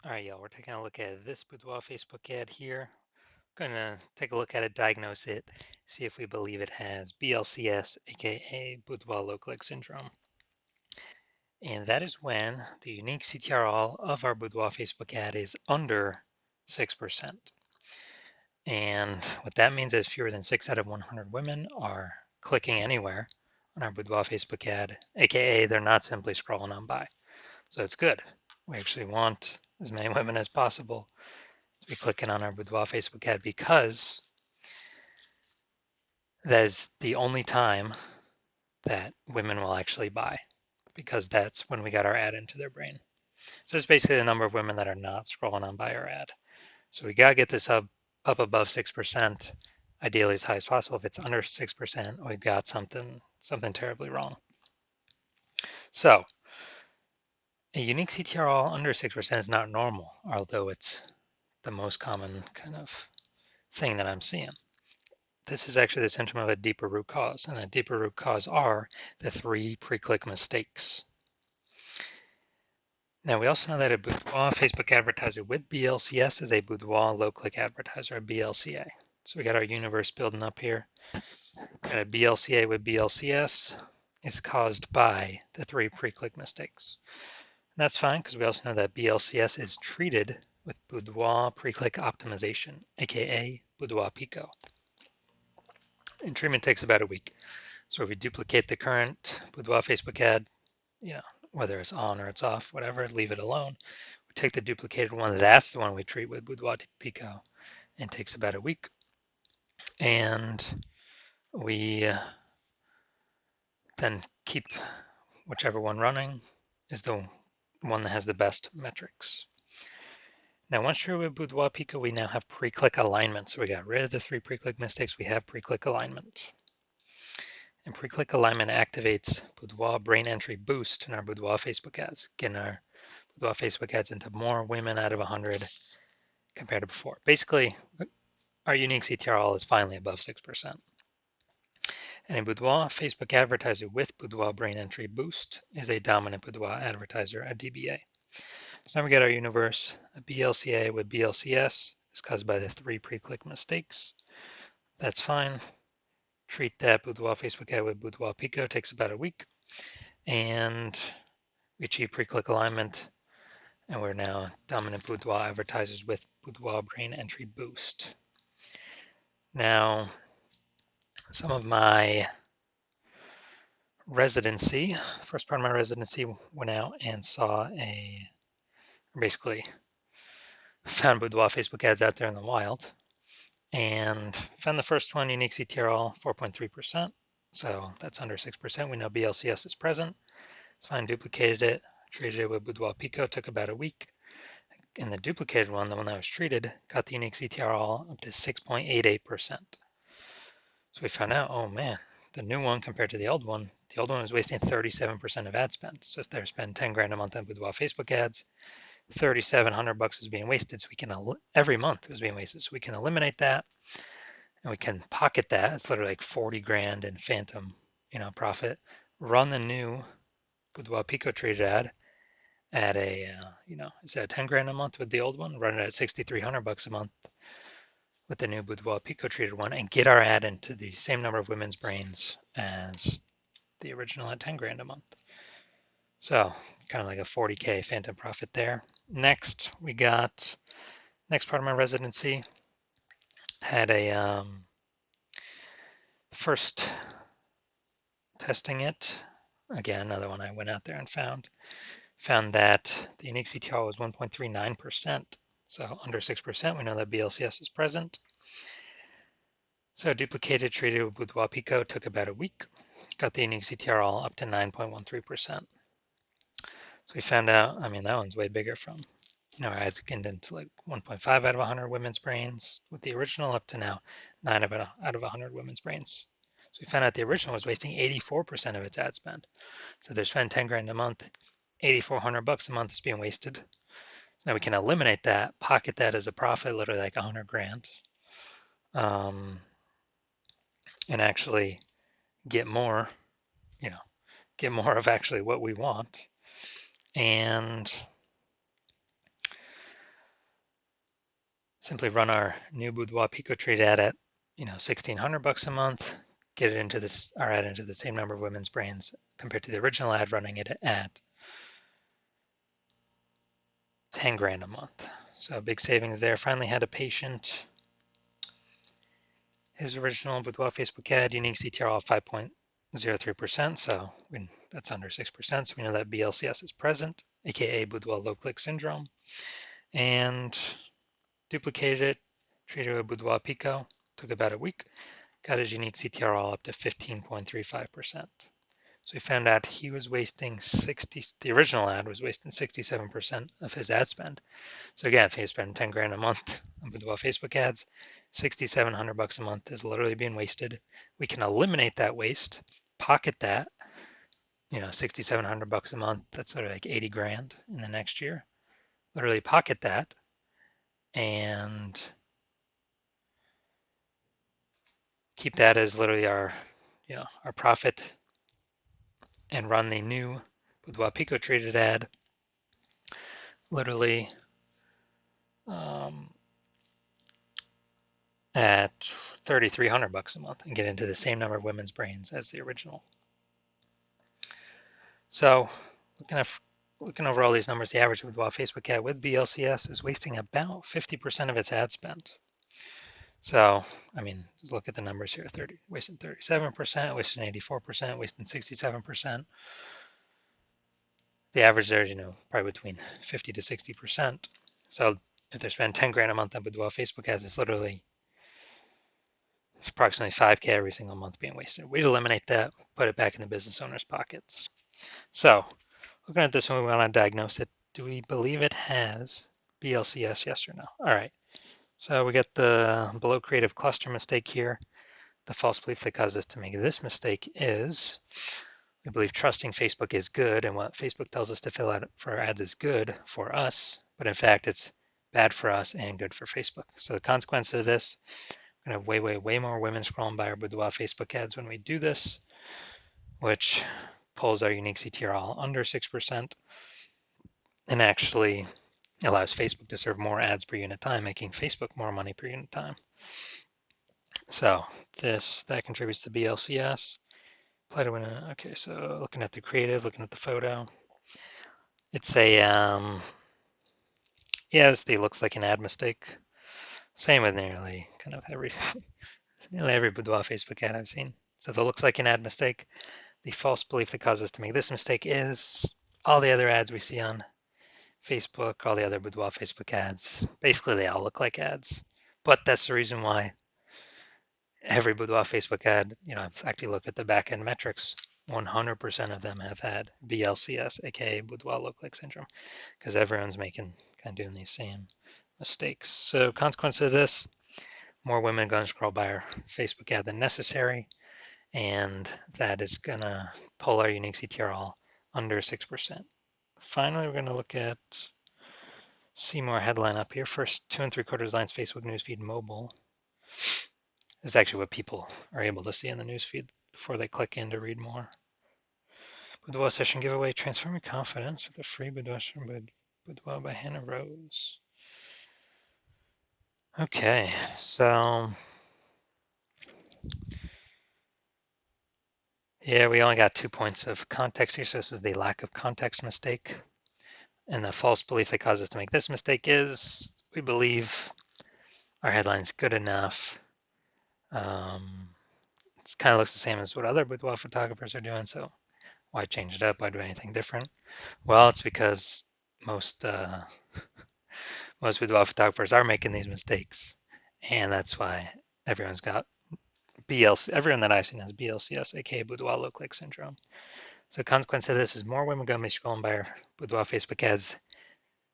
All right, y'all, we're taking a look at this Boudoir Facebook ad here. Going to take a look at it, diagnose it, see if we believe it has BLCS, aka Boudoir low click syndrome. And that is when the unique CTR all of our Boudoir Facebook ad is under 6%. And what that means is fewer than 6 out of 100 women are clicking anywhere on our Boudoir Facebook ad, aka they're not simply scrolling on by. So it's good. We actually want as many women as possible to be clicking on our Boudoir Facebook ad because that is the only time that women will actually buy, because that's when we got our ad into their brain. So it's basically the number of women that are not scrolling on by our ad. So we got to get this up above 6%, ideally as high as possible. If it's under 6%, we've got something terribly wrong. So a unique CTR all under 6% is not normal, although it's the most common kind of thing that I'm seeing. This is actually the symptom of a deeper root cause, and the deeper root cause are the 3 pre-click mistakes. Now, we also know that a Boudoir Facebook advertiser with BLCS is a Boudoir low-click advertiser, a BLCA. So we got our universe building up here. Got a BLCA with BLCS is caused by the 3 pre-click mistakes. And that's fine because we also know that BLCS is treated with Boudoir pre-click optimization, aka Boudoir Pico. And treatment takes about a week. So if we duplicate the current Boudoir Facebook ad, whether it's on or it's off, whatever, leave it alone. We take the duplicated one, that's the one we treat with Boudoir Pico, and it takes about a week. And we then keep whichever one running is the one that has the best metrics. Now, once you're with Boudoir Pico, we now have pre-click alignment. So we got rid of the 3 pre-click mistakes. We have pre-click alignment. And pre-click alignment activates Boudoir brain entry boost in our Boudoir Facebook ads, getting our Boudoir Facebook ads into more women out of 100 compared to before. Basically, our unique CTR is finally above 6%. And a Boudoir Facebook advertiser with Boudoir brain entry boost is a dominant Boudoir advertiser, a DBA. So now we got our universe. A BLCA with BLCS is caused by the 3 pre-click mistakes. That's fine. Treat that Boudoir Facebook ad with Boudoir Pico, takes about a week. And we achieve pre-click alignment. And we're now dominant Boudoir advertisers with Boudoir brain entry boost. Now, some of my residency, first part of my residency, went out and saw basically found Boudoir Facebook ads out there in the wild, and found the first one, unique CTRL, 4.3%. So that's under 6%. We know BLCS is present. It's fine, duplicated it, treated it with Boudoir Pico, took about a week. And the duplicated one, the one that was treated, got the unique CTRL up to 6.88%. So we found out, oh man, the new one compared to the old one was wasting 37% of ad spend. So if they're spending 10 grand a month on Boudoir Facebook ads, $3,700 is being wasted. So we can, every month is being wasted. So we can eliminate that, and we can pocket that. It's literally like 40 grand in phantom, profit. Run the new Boudoir Pico treated ad at a, instead of 10 grand a month with the old one, run it at $6,300 a month with the new Boudoir Pico treated one, and get our ad into the same number of women's brains as the original at 10 grand a month. So kind of like a 40K phantom profit there. Next, we got, next part of my residency, had a, first testing it, again, another one I went out there and found that the unique CTR was 1.39%. So under 6%, we know that BLCS is present. So duplicated, treated with Boudoir Pico, took about a week. Got the unique CTR all up to 9.13%. So we found out, that one's way bigger from, our ads getting into like 1.5 out of 100 women's brains with the original, up to now 9 out of 100 women's brains. So we found out the original was wasting 84% of its ad spend. So they're spending 10 grand a month, $8,400 a month is being wasted. So now we can eliminate that, pocket that as a profit, literally like 100 grand, and actually get more, get more of actually what we want. And simply run our new Boudoir Pico Treat ad at, $1,600 a month, get it into our ad into the same number of women's brains compared to the original ad running it at 10 grand a month. So big savings there. Finally had a patient. His original Boudoir Facebook ad, unique CTR of 5.03%, so that's under 6%, so we know that BLCS is present, aka Boudoir low click syndrome, and duplicated it, treated it with Boudoir Pico, took about a week, got his unique CTR all up to 15.35%. So we found out he was wasting the original ad was wasting 67% of his ad spend. So again, if he was spending 10 grand a month on Boudoir Facebook ads, $6,700 a month is literally being wasted. We can eliminate that waste, pocket that, $6,700 a month, that's sort of like 80 grand in the next year. Literally pocket that and keep that as literally our profit and run the new Boudoir Pico treated ad literally at $3,300 a month and get into the same number of women's brains as the original. So looking over all these numbers, the average Boudoir Facebook ad with BLCS is wasting about 50% of its ad spend. So, look at the numbers here, wasting 37%, wasting 84%, wasting 67%. The average there is, probably between 50 to 60%. So if they're spending 10 grand a month on Boudoir Facebook ads, it's approximately 5K every single month being wasted. We'd eliminate that, put it back in the business owner's pockets. So looking at this one, we want to diagnose it. Do we believe it has BLCS, yes or no? All right. So we got the below creative cluster mistake here. The false belief that caused us to make this mistake is we believe trusting Facebook is good, and what Facebook tells us to fill out for our ads is good for us, but in fact it's bad for us and good for Facebook. So the consequence of this, we're going to have way more women scrolling by our Boudoir Facebook ads when we do this, which pulls our unique CTR all under 6% and actually allows Facebook to serve more ads per unit time, making Facebook more money per unit time. So that contributes to BLCS. Okay, so looking at the creative, looking at the photo, it's a yes, it looks like an ad mistake. Same with nearly kind of every Boudoir Facebook ad I've seen. So if it looks like an ad mistake, the false belief that causes us to make this mistake is all the other ads we see on Facebook, all the other Boudoir Facebook ads. Basically, they all look like ads. But that's the reason why every Boudoir Facebook ad, I've actually looked at the back-end metrics. 100% of them have had BLCS, aka Boudoir low click syndrome, because everyone's kind of doing these same mistakes. So consequence of this, more women are going to scroll by our Facebook ad than necessary, and that is going to pull our unique CTR all under 6%. Finally, we're going to look at see more headline up here. First 2 3/4 lines Facebook newsfeed mobile. This is actually what people are able to see in the newsfeed before they click in to read more. Boudoir session giveaway, transform your confidence with a free Boudoir by Hannah Rose. Okay, so yeah, we only got 2 points of context here, so this is the lack of context mistake. And the false belief that caused us to make this mistake is we believe our headline's good enough. It kind of looks the same as what other boudoir photographers are doing, so why change it up? Why do anything different? Well, it's because most boudoir photographers are making these mistakes, and that's why everyone's got everyone that I've seen has BLCS, aka Boudoir low click syndrome. So consequence of this is more women going to be scrolling by our Boudoir Facebook ads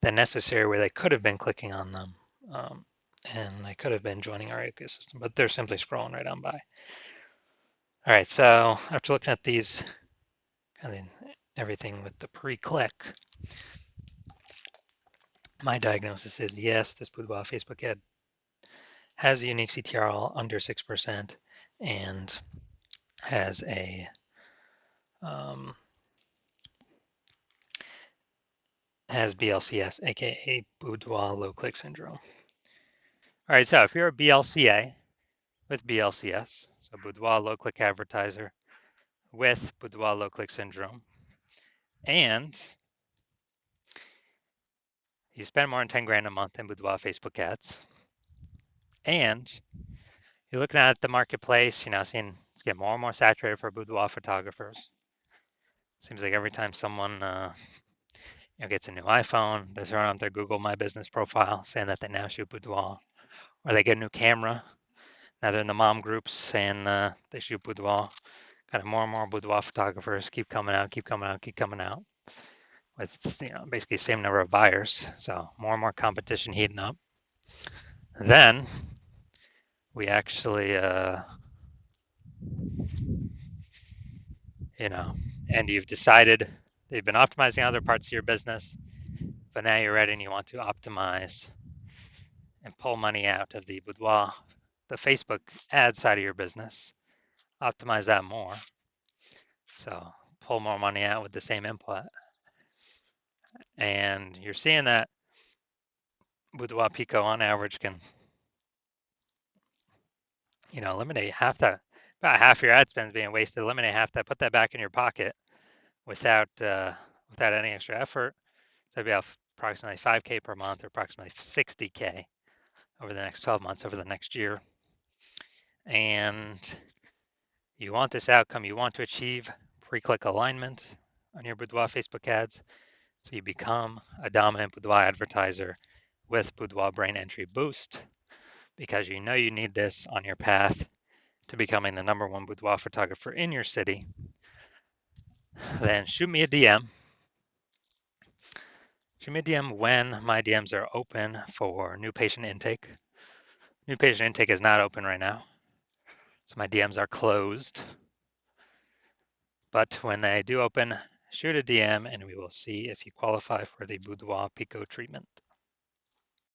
than necessary, where they could have been clicking on them, and they could have been joining our ecosystem, but they're simply scrolling right on by. All right, so after looking at these, and then everything with the pre-click, my diagnosis is yes, this Boudoir Facebook ad has a unique CTR under 6% and has a has BLCS, aka Boudoir low click syndrome. All right, so if you're a BLCA with BLCS, so Boudoir low click advertiser with Boudoir low click syndrome, and you spend more than 10 grand a month in Boudoir Facebook ads, and you're looking at the marketplace, seeing it's getting more and more saturated for boudoir photographers. Seems like every time someone gets a new iPhone, they're throwing up their Google My Business profile saying that they now shoot boudoir, or they get a new camera. Now they're in the mom groups saying they shoot boudoir. Kind of more and more boudoir photographers keep coming out, keep coming out, keep coming out with basically the same number of buyers. So more and more competition heating up. Then we actually and you've decided that you've been optimizing other parts of your business, but now you're ready and you want to optimize and pull money out of the boudoir, the Facebook ad side of your business, optimize that more. So pull more money out with the same input. And you're seeing that Boudoir Pico on average can, eliminate about half your ad spend being wasted, eliminate half that, put that back in your pocket without any extra effort. So it'd be approximately 5K per month or approximately 60K over the next 12 months, over the next year. And you want this outcome, you want to achieve pre-click alignment on your Boudoir Facebook ads. So you become a dominant Boudoir advertiser with Boudoir Brain Entry Boost because you know you need this on your path to becoming the #1 boudoir photographer in your city. Then shoot me a DM. Shoot me a DM when my DMs are open for new patient intake. New patient intake is not open right now, so my DMs are closed. But when they do open, shoot a DM and we will see if you qualify for the Boudoir Pico treatment.